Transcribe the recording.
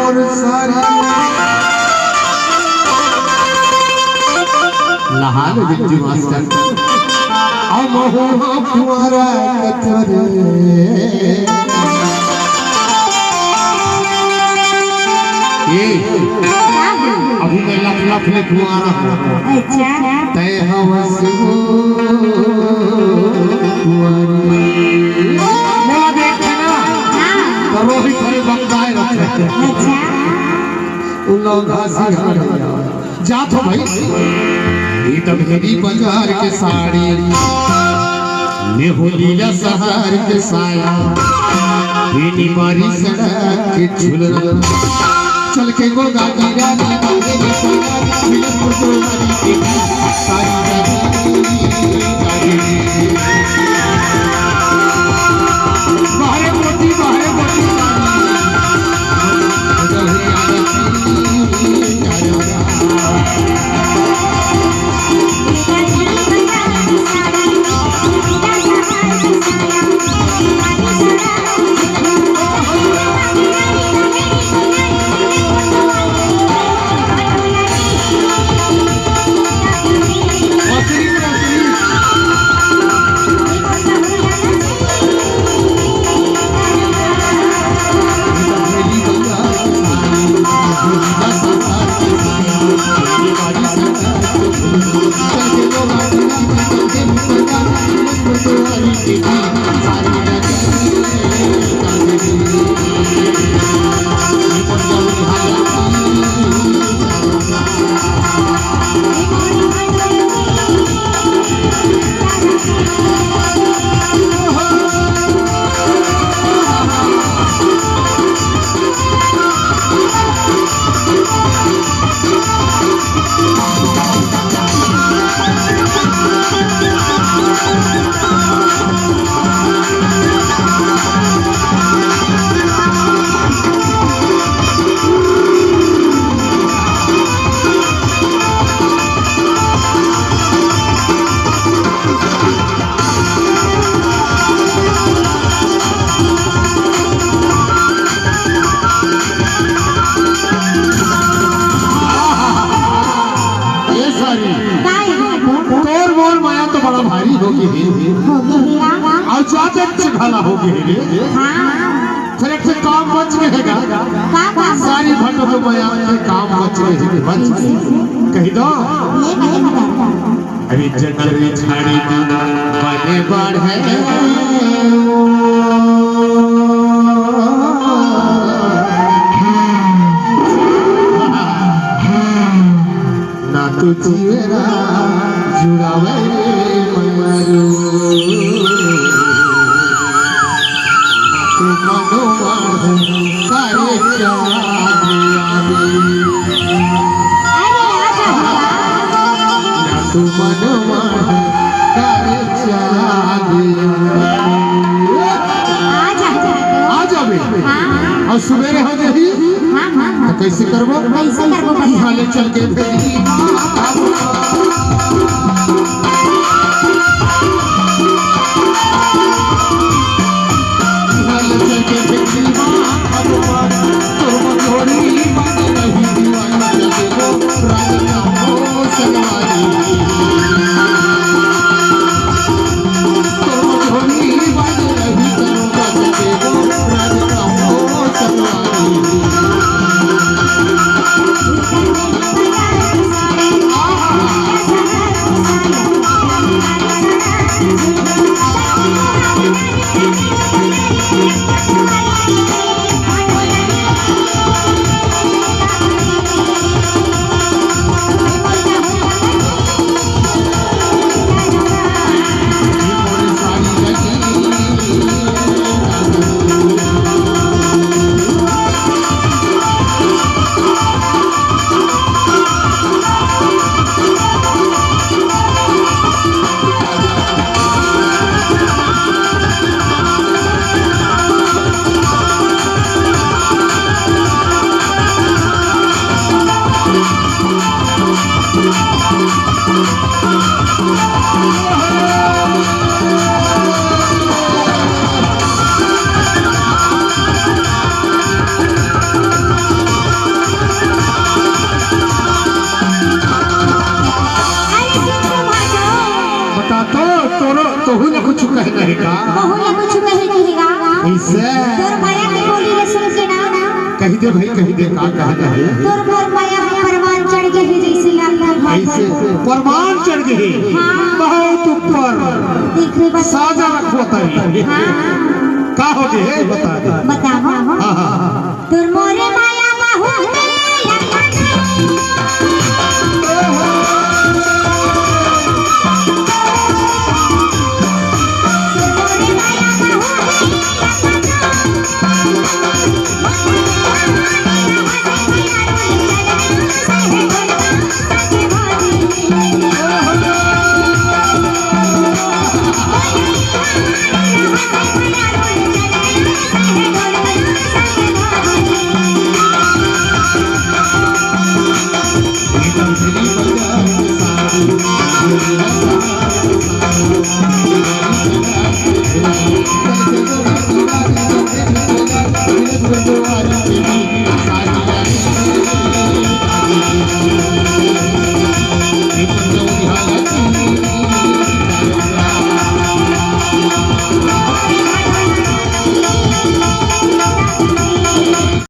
मोर सारी लहाल बिंजू मास्टर अमहो फुआरा कचरे ये अभी मैं लफ लफ में फुआरा अच्छा तय हवस मेरा देखते ना रोहित हरे बंगाए रखे अच्छा उन लोग घासी जा तो भाई ये तब हेरी बाजार के साड़ी ने हो लीला सहार के साया ये मारी सड़क के झूलना चल के वो गाड़ी रानी बागे ने सोना मिलन को तो मारी के सारी बाहर मोटी और ज्यादा से भला हो गए फिर एक काम बच रहेगा सारी भटो तो बयान काम बच रहे बच कही दो अरे जंगल झाड़ी बने बाढ़ है ना तो जीवेरा जुड़ावे मरू तू मनोमान करे तू मनोमान करे आ जाबे और सुबेरे हो जाही तो कैसे करबो हाले चल के कहे का बहुला कुछ कहे कहेगा ऐसे तोर माया के बोली ले सुन के ना कह दे भाई कह दे का कहना है तोर मोर माया में परवान चढ़ के ही जैसे लगता है ऐसे परमान चढ़ गए हाँ। बहुत ऊपर देख रे बता साजा रखो तरी हां का हो गए बता दे बता हां हां तोर मोरे माया बहुत Thank you.